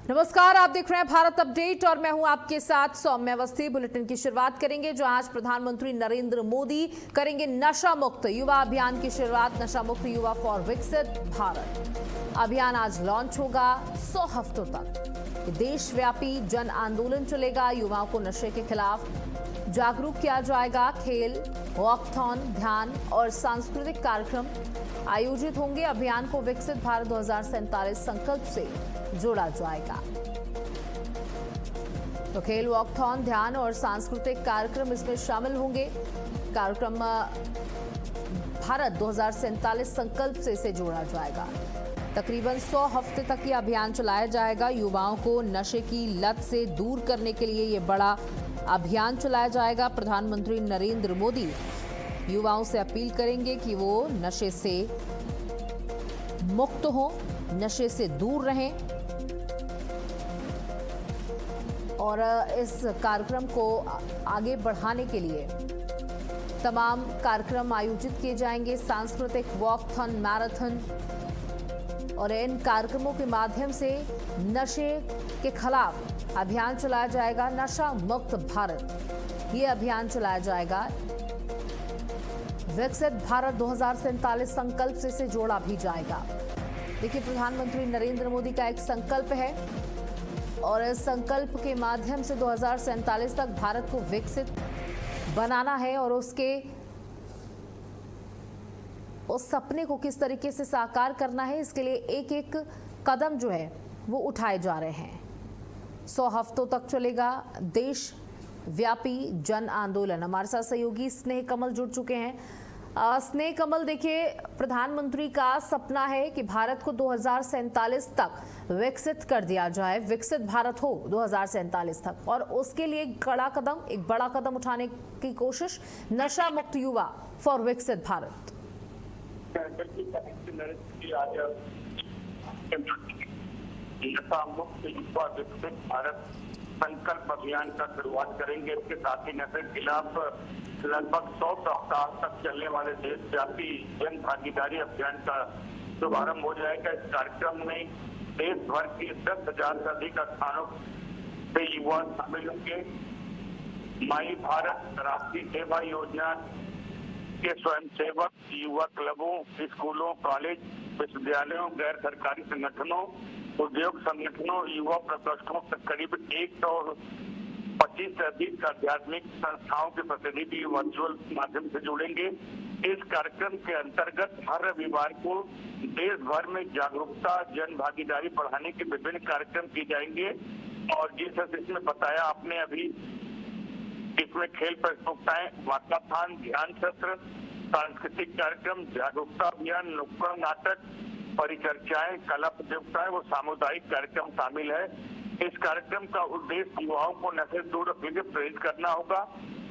नमस्कार, आप देख रहे हैं भारत अपडेट और मैं हूं आपके साथ सौम्य अवस्थी। बुलेटिन की शुरुआत करेंगे जो आज प्रधानमंत्री नरेंद्र मोदी करेंगे नशा मुक्त युवा अभियान की शुरुआत। नशा मुक्त युवा फॉर विकसित भारत अभियान आज लॉन्च होगा। 100 हफ्तों तक देशव्यापी जन आंदोलन चलेगा। युवाओं को नशे के खिलाफ जागरूक किया जाएगा। खेल, वॉकथॉन, ध्यान और सांस्कृतिक कार्यक्रम आयोजित होंगे। अभियान को विकसित भारत 2047 संकल्प से जोड़ा जाएगा। तो खेल, वॉकथॉन, ध्यान और सांस्कृतिक कार्यक्रम इसमें शामिल होंगे। कार्यक्रम भारत 2047 संकल्प से इसे जोड़ा जाएगा। तकरीबन 100 हफ्ते तक ये अभियान चलाया जाएगा। युवाओं को नशे की लत से दूर करने के लिए ये बड़ा अभियान चलाया जाएगा। प्रधानमंत्री नरेंद्र मोदी युवाओं से अपील करेंगे कि वो नशे से मुक्त हों, नशे से दूर रहें और इस कार्यक्रम को आगे बढ़ाने के लिए तमाम कार्यक्रम आयोजित किए जाएंगे। सांस्कृतिक, वॉकथॉन, मैराथन और इन कार्यक्रमों के माध्यम से नशे के खिलाफ अभियान चलाया जाएगा। नशा मुक्त भारत ये अभियान चलाया जाएगा। विकसित भारत 2047 संकल्प से इसे जोड़ा भी जाएगा। देखिए, प्रधानमंत्री नरेंद्र मोदी का एक संकल्प है और इस संकल्प के माध्यम से 2047 तक भारत को विकसित बनाना है और उसके उस सपने को किस तरीके से साकार करना है, इसके लिए एक एक कदम जो है वो उठाए जा रहे हैं। 100 हफ्तों तक चलेगा देश व्यापी जन आंदोलन। हमारे साथ सहयोगी स्नेह कमल जुड़ चुके हैं। स्नेह कमल, देखिए, प्रधानमंत्री का सपना है कि भारत को 2047 तक विकसित कर दिया जाए, विकसित भारत हो 2047 तक, और उसके लिए एक बड़ा कदम उठाने की कोशिश, नशा मुक्त युवा फॉर विकसित भारत। नशा मुक्त युवा विकसित भारत संकल्प अभियान का शुरुआत करेंगे। इसके साथ ही नशे के खिलाफ लगभग 100 सप्ताह तक चलने वाले देशव्यापी जन भागीदारी अभियान का शुभारंभ हो जाएगा। इस कार्यक्रम में देश भर के 10,000 से अधिक स्थानों से युवा शामिल होंगे। माई भारत राष्ट्रीय सेवा योजना के स्वयंसेवक, युवा क्लबों, स्कूलों, कॉलेज, विश्वविद्यालयों, गैर सरकारी संगठनों, उद्योग संगठनों, युवा प्रकोष्ठों तक करीब 125 से अधिक आध्यात्मिक संस्थाओं के प्रतिनिधि वर्चुअल माध्यम से जुड़ेंगे। इस कार्यक्रम के अंतर्गत हर रविवार को देश भर में जागरूकता, जन भागीदारी बढ़ाने के विभिन्न कार्यक्रम किए जाएंगे। और जिसमें बताया आपने अभी, इसमें खेल प्रतियोगिताएं, वाकाथॉन, ध्यान सत्र, सांस्कृतिक कार्यक्रम, जागरूकता अभियान, नुक्कड़ नाटक, परिचर्चाएं, कला प्रतियोगिताएं व सामुदायिक कार्यक्रम शामिल है। इस कार्यक्रम का उद्देश्य युवाओं को नशे से दूर रखने के लिए प्रेरित करना होगा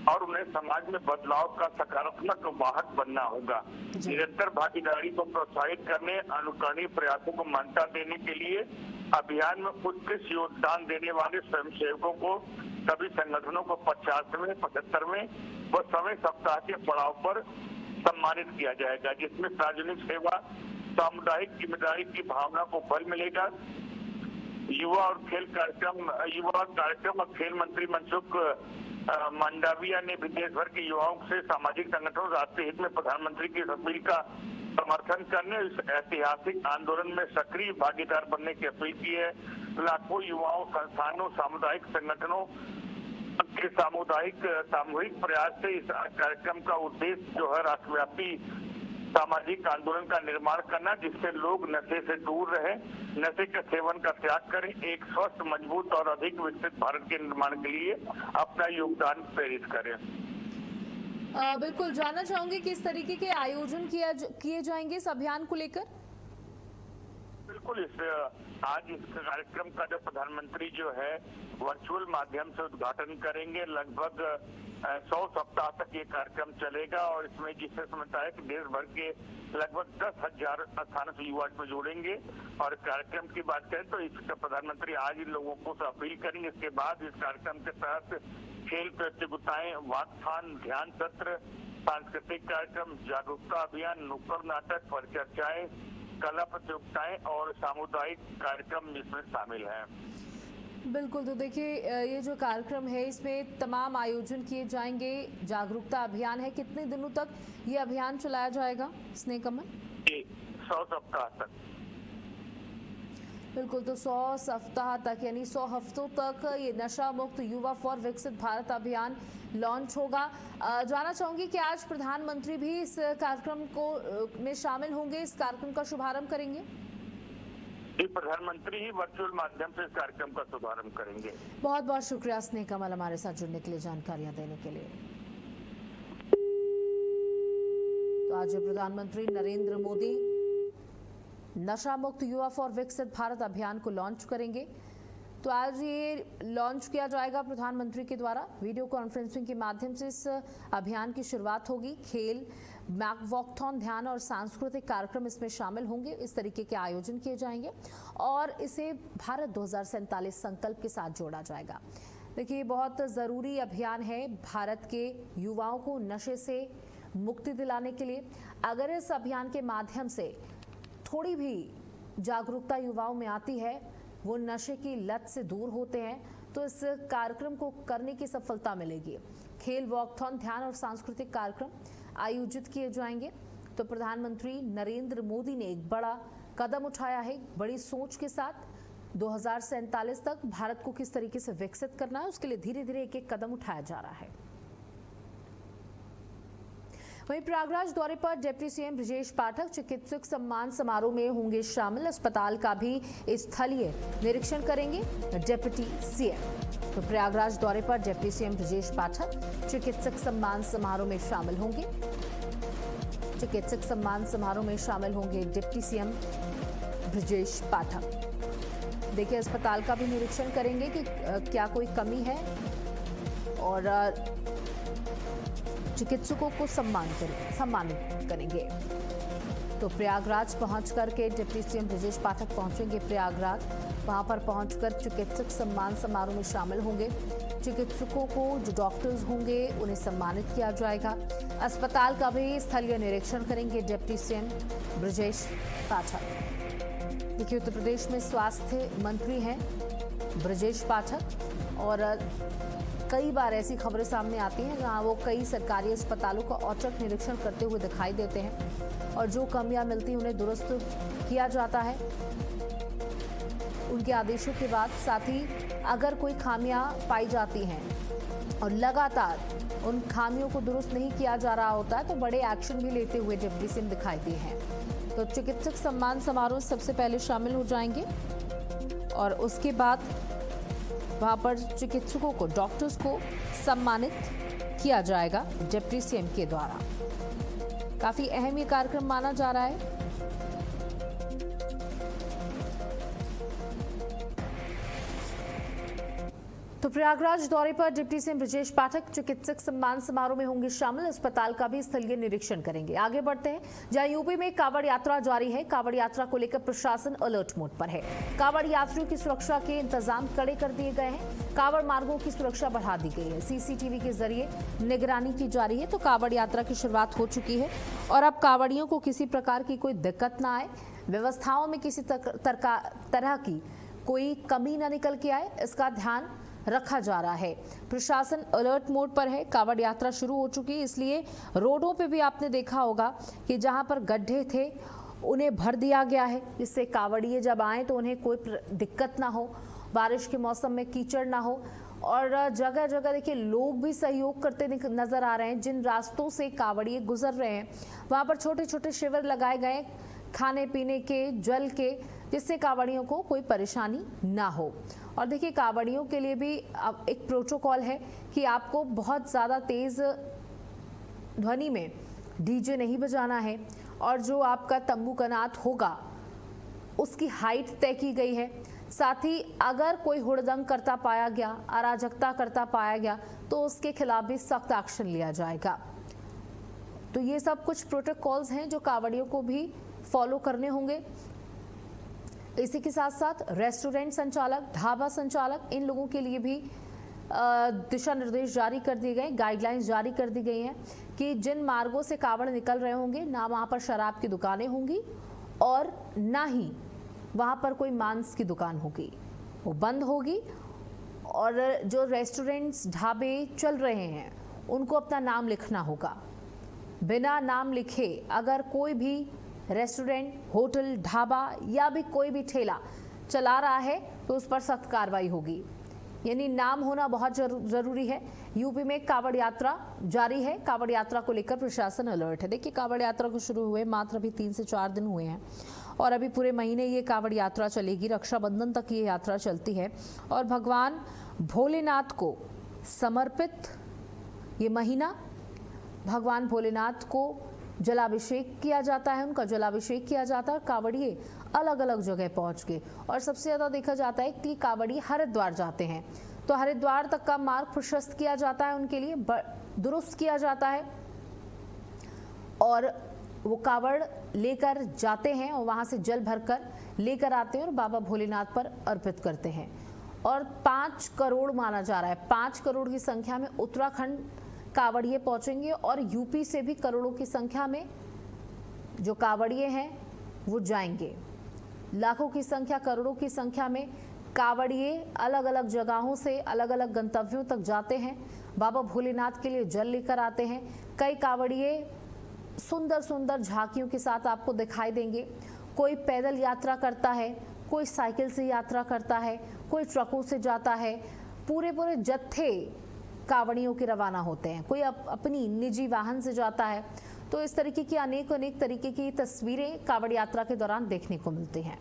और उन्हें समाज में बदलाव का सकारात्मक वाहक बनना होगा। निरंतर भागीदारी को प्रोत्साहित करने, अनुकरणीय प्रयासों को मान्यता देने के लिए अभियान में उत्कृष्ट योगदान देने वाले स्वयंसेवकों को सभी संगठनों को 50वें, 75वें व 100वें सप्ताह के पड़ाव पर सम्मानित किया जाएगा, जिसमें सार्वजनिक सेवा, सामुदायिक जिम्मेदारी की भावना को बल मिलेगा। युवा कार्यक्रम और खेल मंत्री मनसुख मांडविया ने भी देश भर के युवाओं से सामाजिक संगठनों, राष्ट्रीय हित में प्रधानमंत्री की अपील का समर्थन करने, इस ऐतिहासिक आंदोलन में सक्रिय भागीदार बनने की अपील की है। लाखों युवाओं, संस्थानों, सामुदायिक संगठनों के सामूहिक प्रयास से इस कार्यक्रम का उद्देश्य जो है राष्ट्रव्यापी सामाजिक आंदोलन का निर्माण करना, जिससे लोग नशे से दूर रहें, नशे के सेवन का त्याग करें, एक स्वस्थ, मजबूत और अधिक विकसित भारत के निर्माण के लिए अपना योगदान प्रेरित करें। बिल्कुल, जानना चाहूंगी किस तरीके के आयोजन किए जाएंगे इस अभियान को लेकर। बिल्कुल, आज इस कार्यक्रम का जो प्रधानमंत्री जो है वर्चुअल माध्यम से उद्घाटन करेंगे। लगभग 100 सप्ताह तक ये कार्यक्रम चलेगा और इसमें जिससे समझता है कि देश भर के लगभग 10,000 स्थानों से युवा में जुड़ेंगे। और कार्यक्रम की बात करें तो इसका प्रधानमंत्री आज इन लोगों को अपील करेंगे। इसके बाद इस कार्यक्रम के तहत खेल प्रतियोगिताएं, वाकथॉन, ध्यान सत्र, सांस्कृतिक कार्यक्रम, जागरूकता अभियान, नुक्कड़ नाटक, परिचर्चाएं, कला प्रतियोगिताएं और सामुदायिक कार्यक्रम इसमें शामिल हैं। बिल्कुल, तो देखिए ये जो कार्यक्रम है इसमें तमाम आयोजन किए जाएंगे, जागरूकता अभियान है। कितने दिनों तक ये अभियान चलाया जाएगा स्नेह कमल? 100 सप्ताह तक। बिल्कुल, तो 100 सप्ताह तक यानी 100 हफ्तों तक ये नशा मुक्त युवा फॉर विकसित भारत अभियान लॉन्च होगा। जानना चाहूंगी कि आज प्रधानमंत्री भी इस कार्यक्रम को में शामिल होंगे, इस कार्यक्रम का शुभारंभ करेंगे? प्रधानमंत्री ही वर्चुअल माध्यम से इस कार्यक्रम का शुभारंभ करेंगे। बहुत बहुत शुक्रिया स्नेह कमल हमारे साथ जुड़ने के लिए, जानकारियां देने के लिए। तो आज प्रधानमंत्री नरेंद्र मोदी नशा मुक्त युवा फॉर विकसित भारत अभियान को लॉन्च करेंगे। तो आज ये लॉन्च किया जाएगा प्रधानमंत्री के द्वारा, वीडियो कॉन्फ्रेंसिंग के माध्यम से इस अभियान की शुरुआत होगी। खेल, वॉकथॉन, ध्यान और सांस्कृतिक कार्यक्रम इसमें शामिल होंगे। इस तरीके के आयोजन किए जाएंगे और इसे भारत 2047 संकल्प के साथ जोड़ा जाएगा। देखिए, बहुत ज़रूरी अभियान है भारत के युवाओं को नशे से मुक्ति दिलाने के लिए। अगर इस अभियान के माध्यम से थोड़ी भी जागरूकता युवाओं में आती है, वो नशे की लत से दूर होते हैं, तो इस कार्यक्रम को करने की सफलता मिलेगी। खेल, वॉकथॉन, ध्यान और सांस्कृतिक कार्यक्रम आयोजित किए जाएंगे। तो प्रधानमंत्री नरेंद्र मोदी ने एक बड़ा कदम उठाया है, बड़ी सोच के साथ 2047 तक भारत को किस तरीके से विकसित करना है, उसके लिए धीरे धीरे एक एक कदम उठाया जा रहा है। वहीं प्रयागराज दौरे पर डिप्टी सीएम ब्रजेश पाठक चिकित्सक सम्मान समारोह में होंगे शामिल। अस्पताल का भी स्थलीय निरीक्षण करेंगे डिप्टी सीएम। तो प्रयागराज दौरे पर डिप्टी सीएम ब्रजेश पाठक चिकित्सक सम्मान समारोह में शामिल होंगे। चिकित्सक सम्मान समारोह में शामिल होंगे डिप्टी सीएम ब्रजेश पाठक। देखिए, अस्पताल का भी निरीक्षण करेंगे कि क्या कोई कमी है और चिकित्सकों को सम्मानित करेंगे। तो प्रयागराज पहुंच करके डिप्टी सीएम ब्रजेश पाठक पहुंचेंगे प्रयागराज। वहां पर पहुंचकर चिकित्सक सम्मान समारोह में शामिल होंगे। चिकित्सकों को, जो डॉक्टर्स होंगे, उन्हें सम्मानित किया जाएगा। अस्पताल का भी स्थलीय निरीक्षण करेंगे डिप्टी सीएम ब्रजेश पाठक। देखिए, उत्तर प्रदेश में स्वास्थ्य मंत्री हैं ब्रजेश पाठक और कई बार ऐसी खबरें सामने आती हैं जहां वो कई सरकारी अस्पतालों का औचक निरीक्षण करते हुए दिखाई देते हैं और जो कमियां मिलती हैं उन्हें दुरुस्त किया जाता है उनके आदेशों के बाद। साथ ही अगर कोई खामियां पाई जाती हैं और लगातार उन खामियों को दुरुस्त नहीं किया जा रहा होता है तो बड़े एक्शन भी लेते हुए डिप्टी सीएम दिखाई दिए हैं। तो चिकित्सक सम्मान समारोह सबसे पहले शामिल हो जाएंगे और उसके बाद वहां पर चिकित्सकों को, डॉक्टर्स को सम्मानित किया जाएगा डिप्टी सीएम के द्वारा। काफी अहम ये कार्यक्रम माना जा रहा है। तो प्रयागराज दौरे पर डिप्टी सीएम ब्रजेश पाठक चिकित्सक सम्मान समारोह में होंगे शामिल। अस्पताल का भी स्थलीय निरीक्षण करेंगे। आगे बढ़ते हैं, जहां यूपी में कांवड़ यात्रा जारी है। कांवड़ यात्रा को लेकर प्रशासन अलर्ट मोड पर है। कांवड़ यात्रियों की सुरक्षा के इंतजाम कड़े कर दिए गए हैं। कांवड़ मार्गों की सुरक्षा बढ़ा दी गई है। सीसीटीवी के जरिए निगरानी की जा रही है। तो कांवड़ यात्रा की शुरुआत हो चुकी है और अब कांवड़ियों को किसी प्रकार की कोई दिक्कत ना आए, व्यवस्थाओं में किसी तरह की कोई कमी ना निकल के आए, इसका ध्यान रखा जा रहा है। प्रशासन अलर्ट मोड पर है। कांवड़ यात्रा शुरू हो चुकी है, इसलिए रोडों पे भी आपने देखा होगा कि जहां पर गड्ढे थे उन्हें भर दिया गया है, जिससे कांवड़िए जब आए तो उन्हें कोई दिक्कत ना हो, बारिश के मौसम में कीचड़ ना हो। और जगह जगह देखिए लोग भी सहयोग करते नजर आ रहे हैं। जिन रास्तों से कांवड़िए गुजर रहे हैं वहां पर छोटे छोटे शिविर लगाए गए खाने पीने के, जल के, जिससे कांवड़ियों को कोई परेशानी ना हो। और देखिए, कांवड़ियों के लिए भी अब एक प्रोटोकॉल है कि आपको बहुत ज़्यादा तेज़ ध्वनि में डीजे नहीं बजाना है और जो आपका तंबू कनात होगा उसकी हाइट तय की गई है। साथ ही अगर कोई हुड़दंग करता पाया गया, अराजकता करता पाया गया तो उसके खिलाफ भी सख्त एक्शन लिया जाएगा। तो ये सब कुछ प्रोटोकॉल्स हैं जो कांवड़ियों को भी फॉलो करने होंगे। इसी के साथ साथ रेस्टोरेंट संचालक, ढाबा संचालक, इन लोगों के लिए भी दिशा निर्देश जारी कर दिए गए, गाइडलाइंस जारी कर दी गई हैं कि जिन मार्गों से कांवड़ निकल रहे होंगे ना वहां पर शराब की दुकानें होंगी और ना ही वहां पर कोई मांस की दुकान होगी, वो बंद होगी। और जो रेस्टोरेंट्स ढाबे चल रहे हैं उनको अपना नाम लिखना होगा। बिना नाम लिखे अगर कोई भी रेस्टोरेंट, होटल, ढाबा या भी कोई भी ठेला चला रहा है तो उस पर सख्त कार्रवाई होगी। यानी नाम होना बहुत जरूरी है। यूपी में कावड़ यात्रा जारी है। कावड़ यात्रा को लेकर प्रशासन अलर्ट है। देखिए, कावड़ यात्रा को शुरू हुए मात्र अभी 3 से 4 दिन हुए हैं और अभी पूरे महीने ये कावड़ यात्रा चलेगी। रक्षाबंधन तक ये यात्रा चलती है और भगवान भोलेनाथ को समर्पित ये महीना, भगवान भोलेनाथ को जलाभिषेक किया जाता है, उनका जलाभिषेक किया जाता है। कावड़िए अलग अलग जगह पहुंच के, और सबसे ज्यादा देखा जाता है कि कावड़िए हरिद्वार जाते हैं तो हरिद्वार तक का मार्ग प्रशस्त किया जाता है, उनके लिए दुरुस्त किया जाता है और वो कावड़ लेकर जाते हैं और वहां से जल भरकर लेकर आते हैं और बाबा भोलेनाथ पर अर्पित करते हैं। और 5 करोड़ माना जा रहा है, 5 करोड़ की संख्या में उत्तराखंड कावड़िए पहुंचेंगे और यूपी से भी करोड़ों की संख्या में जो कावड़िए हैं वो जाएंगे। लाखों की संख्या, करोड़ों की संख्या में कावड़िए अलग अलग जगहों से अलग अलग गंतव्यों तक जाते हैं, बाबा भोलेनाथ के लिए जल लेकर आते हैं। कई कावड़िए सुंदर सुंदर झांकियों के साथ आपको दिखाई देंगे। कोई पैदल यात्रा करता है, कोई साइकिल से यात्रा करता है, कोई ट्रकों से जाता है। पूरे पूरे जत्थे कावड़ियों के रवाना होते हैं, कोई अपनी निजी वाहन से जाता है। तो इस तरीके की अनेक तरीके की तस्वीरें कावड़ यात्रा के दौरान देखने को मिलती हैं।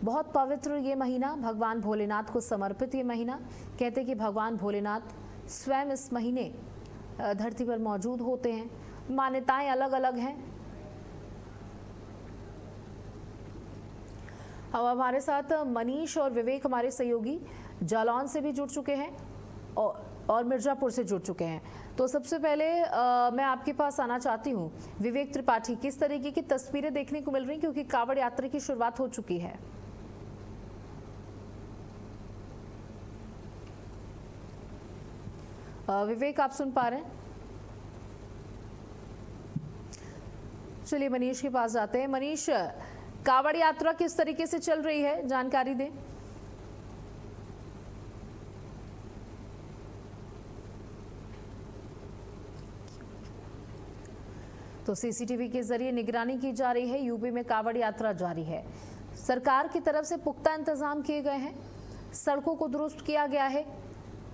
बहुत पवित्र ये महीना, भगवान भोलेनाथ को समर्पित ये महीना। कहते हैं कि भगवान भोलेनाथ स्वयं इस महीने धरती पर मौजूद होते हैं। मान्यताएं अलग अलग हैं। अब हमारे साथ मनीष और विवेक हमारे सहयोगी जालौन से भी जुड़ चुके हैं और मिर्जापुर से जुड़ चुके हैं। तो सबसे पहले मैं आपके पास आना चाहती हूँ विवेक त्रिपाठी, किस तरीके की तस्वीरें देखने को मिल रही हैं क्योंकि कावड़ यात्रा की शुरुआत हो चुकी है। विवेक, आप सुन पा रहे हैं? चलिए मनीष के पास जाते हैं। मनीष, कावड़ यात्रा किस तरीके से चल रही है, जानकारी दें। तो सीसीटीवी के जरिए निगरानी की जा रही है। यूपी में कावड़ यात्रा जारी है। सरकार की तरफ से पुख्ता इंतजाम किए गए हैं। सड़कों को दुरुस्त किया गया है।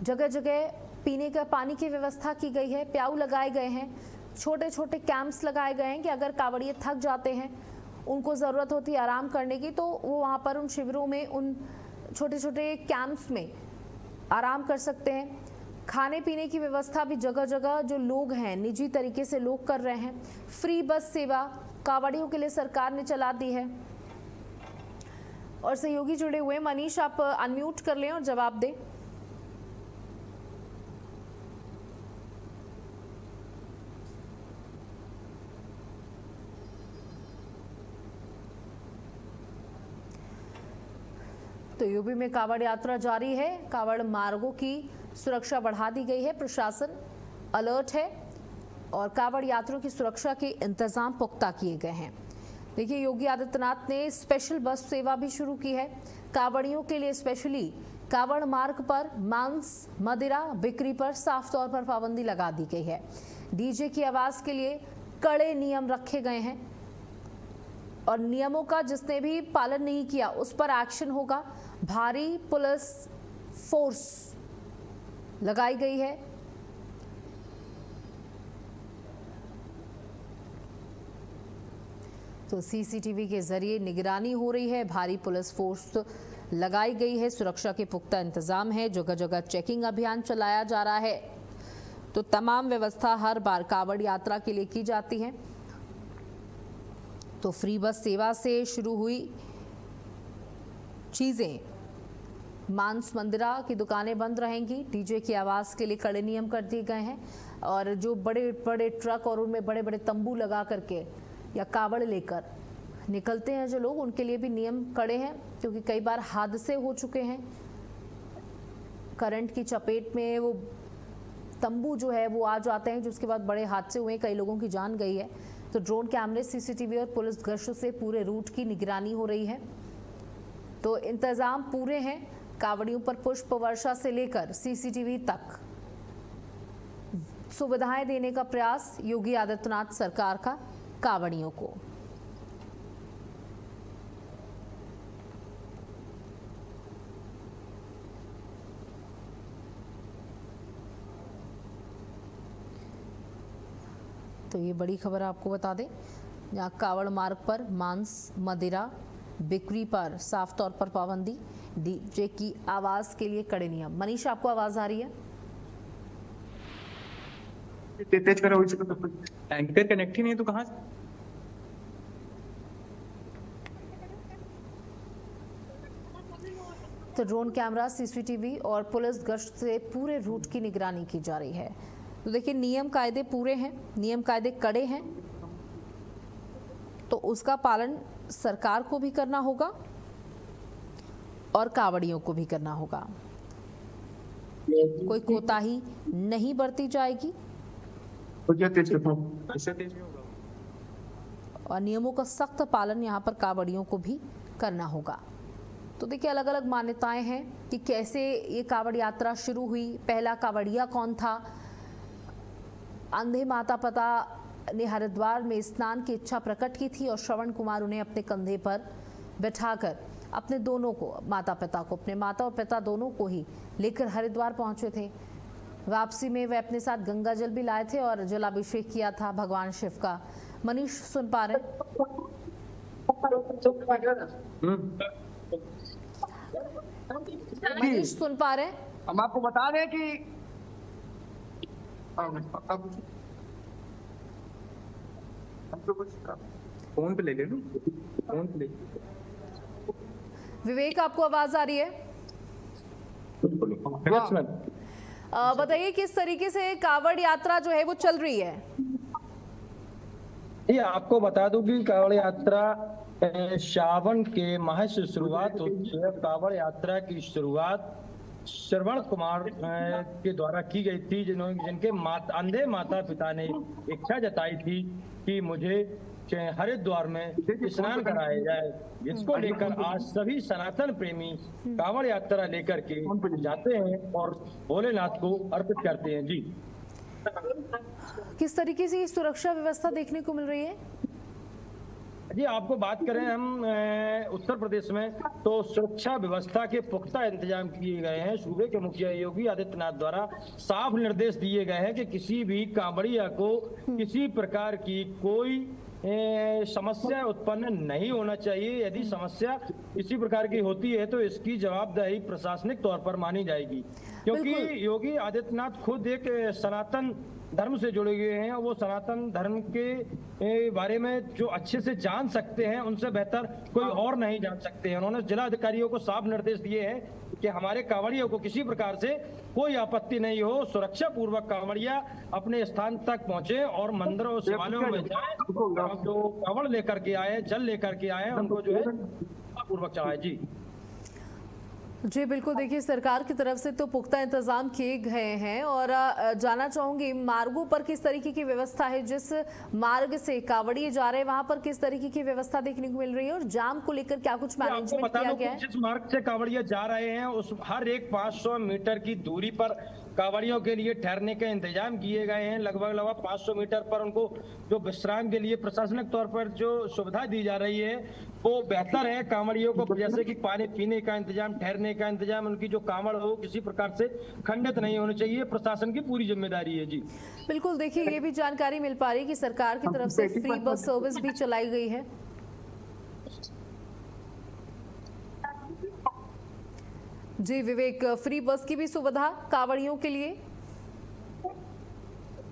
जगह जगह पीने का पानी की व्यवस्था की गई है। प्याऊ लगाए गए हैं। छोटे छोटे कैंप्स लगाए गए हैं कि अगर कावड़िए थक जाते हैं, उनको ज़रूरत होती है आराम करने की, तो वो वहाँ पर उन शिविरों में, उन छोटे छोटे कैंप्स में आराम कर सकते हैं। खाने पीने की व्यवस्था भी जगह जगह जो लोग हैं, निजी तरीके से लोग कर रहे हैं। फ्री बस सेवा कावड़ियों के लिए सरकार ने चला दी है। और सहयोगी जुड़े हुए। मनीष, आप अनम्यूट कर लें और जवाब दें। तो यूपी में कावड़ यात्रा जारी है। कावड़ मार्गों की सुरक्षा बढ़ा दी गई है। प्रशासन अलर्ट है और कावड़ यात्रियों की सुरक्षा के इंतजाम पुख्ता किए गए हैं। देखिए, योगी आदित्यनाथ ने स्पेशल बस सेवा भी शुरू की है। कावड़ियों के लिए स्पेशली कावड़ मार्ग पर मांस, मदिरा बिक्री पर साफ तौर पर पाबंदी लगा दी गई है। डीजे की आवाज के लिए कड़े नियम रखे गए हैं और नियमों का जिसने भी पालन नहीं किया उस पर एक्शन होगा। भारी पुलिस फोर्स लगाई गई है। तो सीसीटीवी के जरिए निगरानी हो रही है। भारी पुलिस फोर्स लगाई गई है। सुरक्षा के पुख्ता इंतजाम है। जगह जगह चेकिंग अभियान चलाया जा रहा है। तो तमाम व्यवस्था हर बार कावड़ यात्रा के लिए की जाती है। तो फ्री बस सेवा से शुरू हुई चीजें, मांस मंदिरा की दुकानें बंद रहेंगी। डीजे की आवाज के लिए कड़े नियम कर दिए गए हैं और जो बड़े बड़े ट्रक और उनमें बड़े बड़े तंबू लगा करके या कावड़ लेकर निकलते हैं जो लोग, उनके लिए भी नियम कड़े हैं क्योंकि कई बार हादसे हो चुके हैं। करंट की चपेट में वो तंबू जो है वो आ जाते हैं, जिसके बाद बड़े हादसे हुए, कई लोगों की जान गई है। तो ड्रोन कैमरे, सीसीटीवी और पुलिस गश्त से पूरे रूट की निगरानी हो रही है। तो इंतजाम पूरे हैं। कावड़ियों पर पुष्प वर्षा से लेकर सीसीटीवी तक सुविधाएं देने का प्रयास योगी आदित्यनाथ सरकार का कावड़ियों को। तो ये बड़ी खबर आपको बता दें, जहाँ कावड़ मार्ग पर मांस मदिरा बिक्री पर साफ तौर पर पाबंदी, डीजे की आवाज के लिए कड़े नियम। मनीष, आपको आवाज आ रही है? तेज करो, टैंकर कनेक्ट ही नहीं है तो कहाँ से? तो ड्रोन कैमरा, सीसीटीवी और पुलिस गश्त से पूरे रूट की निगरानी की जा रही है। तो देखिए, नियम कायदे पूरे हैं, नियम कायदे कड़े हैं, तो उसका पालन सरकार को भी करना होगा और कावड़ियों को भी करना होगा। कोई कोताही नहीं बरती जाएगी और नियमों का सख्त पालन यहाँ पर कावड़ियों को भी करना होगा। तो देखिए, अलग अलग मान्यताएं हैं कि कैसे ये कावड़ यात्रा शुरू हुई, पहला कावड़िया कौन था। अंधे माता पिता ने हरिद्वार में स्नान की इच्छा प्रकट की थी और श्रवण कुमार उन्हें अपने कंधे पर बैठाकर अपने दोनों को, माता पिता को, अपने माता और पिता दोनों को ही लेकर हरिद्वार पहुंचे थे। वापसी में वे अपने साथ गंगा जल भी लाए थे और जलाभिषेक किया था भगवान शिव का। मनीष, सुन पा रहे? मनीष, सुन पा रहे? हम आपको बता दें कि फोन पे ले लो, फोन पे ले। विवेक, आपको आवाज आ रही है? बताइए, किस तरीके से कावड़ यात्रा जो है वो चल रही है? ये आपको बता दूं कि कावड़ यात्रा श्रावण के माह से शुरुआत होती है। कावड़ यात्रा की शुरुआत श्रवण कुमार के द्वारा की गई थी, जिनके अंधे माता पिता ने इच्छा जताई थी कि मुझे हरिद्वार में स्नान कराया जाए, जिसको लेकर आज सभी सनातन प्रेमी कावड़ यात्रा लेकर के जाते हैं और भोलेनाथ को अर्पित करते हैं। जी, किस तरीके से सुरक्षा व्यवस्था देखने को मिल रही है? जी, आपको बात करें हम उत्तर प्रदेश में, तो सुरक्षा व्यवस्था के पुख्ता इंतजाम किए गए हैं। सूबे के मुखिया योगी आदित्यनाथ द्वारा साफ निर्देश दिए गए हैं कि किसी भी कांवड़िया को किसी प्रकार की कोई समस्या उत्पन्न नहीं होना चाहिए। यदि समस्या इसी प्रकार की होती है तो इसकी जवाबदेही प्रशासनिक तौर पर मानी जाएगी, क्योंकि योगी आदित्यनाथ खुद एक सनातन धर्म से जुड़े हुए हैं और वो सनातन धर्म के बारे में जो अच्छे से जान सकते हैं, उनसे बेहतर कोई और नहीं जान सकते हैं। उन्होंने जिला अधिकारियों को साफ निर्देश दिए हैं कि हमारे कांवड़ियों को किसी प्रकार से कोई आपत्ति नहीं हो, सुरक्षा पूर्वक कांवड़िया अपने स्थान तक पहुंचे और मंदिरों और शिवालयों में जाए, जो कांवड़ लेकर के आए, जल लेकर के आए, उनको जो है पूर्वक चढ़ाए। जी बिल्कुल, देखिए, सरकार की तरफ से तो पुख्ता इंतजाम किए गए हैं और जानना चाहूंगी मार्गों पर किस तरीके की व्यवस्था है। जिस मार्ग से कावड़िए जा रहे हैं वहां पर किस तरीके की व्यवस्था देखने को मिल रही है और जाम को लेकर क्या कुछ मैनेजमेंट किया गया है? जिस मार्ग से कावड़िया जा रहे हैं उस हर एक 500 मीटर की दूरी पर कावड़ियों के लिए ठहरने के इंतजाम किए गए हैं। लगभग 500 मीटर पर उनको जो विश्राम के लिए प्रशासनिक तौर पर जो सुविधा दी जा रही है वो बेहतर है। कांवड़ियों को जैसे कि पानी पीने का इंतजाम, ठहरने का इंतजाम, उनकी जो कांवड़ हो किसी प्रकार से खंडित नहीं होनी चाहिए, प्रशासन की पूरी जिम्मेदारी है। जी बिल्कुल, देखिए, ये भी जानकारी मिल पा रही है कि सरकार की तरफ से फ्री बस सर्विस भी चलाई गई है। जी विवेक, फ्री बस की भी सुविधा कांवड़ियों के लिए?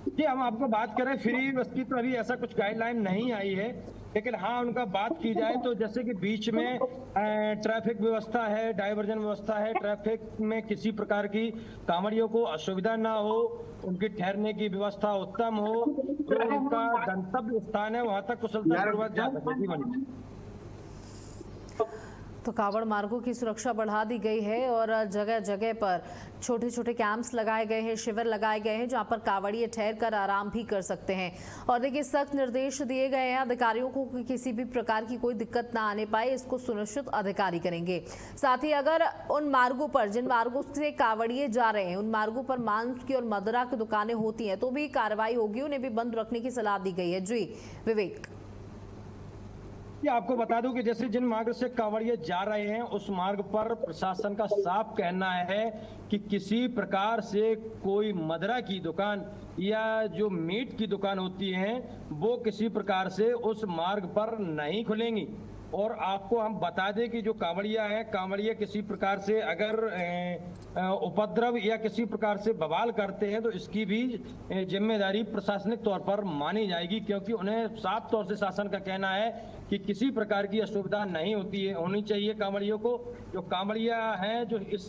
जी, हम आपको बात करें फ्री बस की तो अभी ऐसा कुछ गाइडलाइन नहीं आई है, लेकिन हाँ उनका बात की जाए तो जैसे कि बीच में ट्रैफिक व्यवस्था है, डाइवर्जन व्यवस्था है, ट्रैफिक में किसी प्रकार की कांवड़ियों को असुविधा ना हो, उनकी ठहरने की व्यवस्था उत्तम हो, तो उनका गंतव्य स्थान है वहां तक कुशलतापूर्वक जा सके। तो कावड़ मार्गों की सुरक्षा बढ़ा दी गई है और जगह जगह पर छोटे छोटे कैंप्स लगाए गए हैं, शिविर लगाए गए हैं, जहां पर कावड़िए ठहर कर आराम भी कर सकते हैं। और देखिए, सख्त निर्देश दिए गए हैं अधिकारियों को कि किसी भी प्रकार की कोई दिक्कत ना आने पाए, इसको सुनिश्चित अधिकारी करेंगे। साथ ही अगर उन मार्गों पर, जिन मार्गों से कावड़िए जा रहे हैं, उन मार्गों पर मांस की और मदिरा की दुकानें होती हैं तो भी कार्रवाई होगी, उन्हें भी बंद रखने की सलाह दी गई है। जी विवेक। ये आपको बता दूं कि जैसे जिन मार्ग से कांवड़िए जा रहे हैं उस मार्ग पर प्रशासन का साफ कहना है कि किसी प्रकार से कोई मदिरा की दुकान या जो मीट की दुकान होती है वो किसी प्रकार से उस मार्ग पर नहीं खुलेंगी। और आपको हम बता दें कि जो कांवड़िया है, कांवड़िया किसी प्रकार से अगर उपद्रव या किसी प्रकार से बवाल करते हैं तो इसकी भी जिम्मेदारी प्रशासनिक तौर पर मानी जाएगी, क्योंकि उन्हें साफ तौर से शासन का कहना है कि किसी प्रकार की असुविधा नहीं होनी चाहिए कांवड़ियों को। जो कांवड़िया हैं, जो इस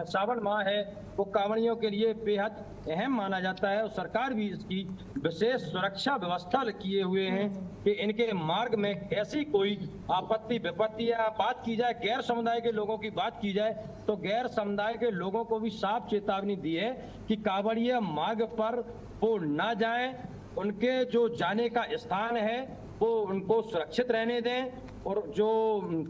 सावन माह है वो कांवड़ियों के लिए बेहद अहम माना जाता है और सरकार भी इसकी विशेष सुरक्षा व्यवस्था किए हुए हैं कि इनके मार्ग में ऐसी कोई आपत्ति विपत्ति या बात की जाए, गैर समुदाय के लोगों की बात की जाए तो गैर समुदाय के लोगों को भी साफ चेतावनी दी है कि कांवड़िया मार्ग पर वो ना जाएं, उनके जो जाने का स्थान है वो उनको सुरक्षित रहने दें और जो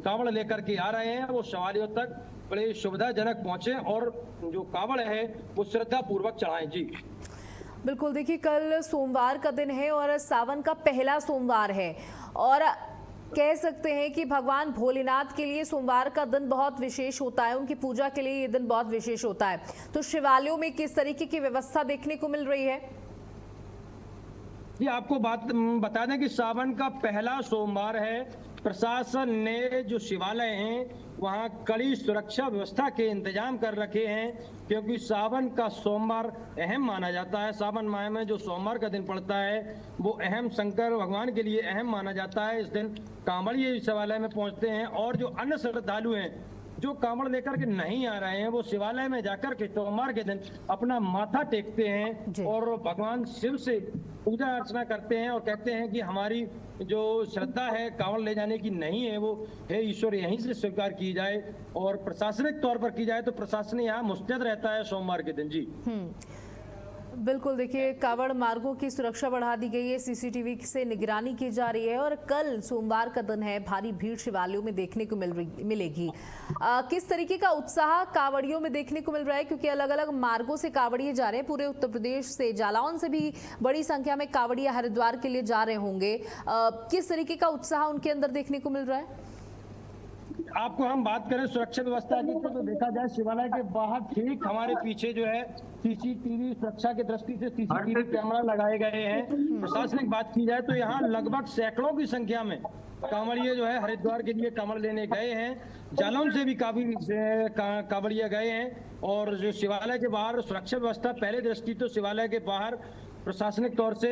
कांवड़ लेकर के आ रहे हैं वो सवारियों तक बड़े सुविधाजनक पहुंचे और जो कांवड़ है वो श्रद्धा पूर्वक चढ़ाएं। जी बिल्कुल, देखिए कल सोमवार का दिन है और सावन का पहला सोमवार है और कह सकते हैं कि भगवान भोलेनाथ के लिए सोमवार का दिन बहुत विशेष होता है, उनकी पूजा के लिए ये दिन बहुत विशेष होता है। तो शिवालयों में किस तरीके की व्यवस्था देखने को मिल रही है? जी आपको बता दें कि सावन का पहला सोमवार है। प्रशासन ने जो शिवालय हैं वहां कड़ी सुरक्षा व्यवस्था के इंतजाम कर रखे हैं, क्योंकि सावन का सोमवार अहम माना जाता है। सावन माह में जो सोमवार का दिन पड़ता है वो अहम, शंकर भगवान के लिए अहम माना जाता है। इस दिन कांवड़िए शिवालय में पहुंचते हैं और जो अन्य श्रद्धालु हैं जो कांवड़ लेकर के नहीं आ रहे हैं वो शिवालय में जाकर के सोमवार के दिन अपना माथा टेकते हैं और भगवान शिव से पूजा अर्चना करते हैं और कहते हैं कि हमारी जो श्रद्धा है कांवड़ ले जाने की नहीं है, वो हे ईश्वर यहीं से स्वीकार की जाए और प्रशासनिक तौर पर की जाए। तो प्रशासन यहाँ मुस्तैद रहता है सोमवार के दिन। जी बिल्कुल, देखिए कावड़ मार्गों की सुरक्षा बढ़ा दी गई है, सीसीटीवी से निगरानी की जा रही है और कल सोमवार का दिन है, भारी भीड़ शिवालयों में देखने को मिलेगी। किस तरीके का उत्साह कावड़ियों में देखने को मिल रहा है, क्योंकि अलग अलग मार्गों से कावड़िए जा रहे हैं, पूरे उत्तर प्रदेश से, जालौन से भी बड़ी संख्या में कावड़िया हरिद्वार के लिए जा रहे होंगे। किस तरीके का उत्साह उनके अंदर देखने को मिल रहा है? आपको हम बात करें सुरक्षा व्यवस्था की तो देखा जाए शिवालय के बाहर ठीक हमारे पीछे जो है सीसीटीवी सुरक्षा की दृष्टि से सीसीटीवी कैमरा लगाए गए हैं। प्रशासनिक बात की जाए तो यहाँ लगभग सैकड़ों की संख्या में कांवड़िए जो है हरिद्वार के लिए कांवड़ लेने गए हैं। जालौन से भी काफी कांवड़िए गए हैं और जो शिवालय के बाहर सुरक्षा व्यवस्था पहले दृष्टि तो शिवालय के बाहर प्रशासनिक तौर से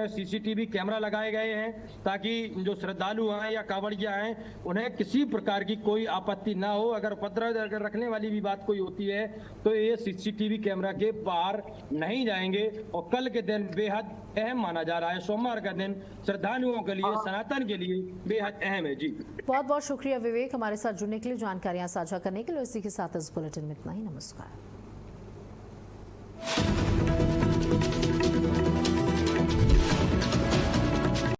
सीसीटीवी कैमरा लगाए गए हैं ताकि जो श्रद्धालु हैं या कांवड़िया हैं उन्हें किसी प्रकार की कोई आपत्ति ना हो। अगर उपद्रव रखने वाली भी बात कोई होती है तो ये सीसीटीवी कैमरा के बाहर नहीं जाएंगे। और कल के दिन बेहद अहम माना जा रहा है। सोमवार का दिन श्रद्धालुओं के लिए, सनातन के लिए बेहद अहम है। जी बहुत बहुत शुक्रिया विवेक, हमारे साथ जुड़ने के लिए, जानकारियां साझा करने के लिए। इसी के साथ इस बुलेटिन में इतना ही। नमस्कार।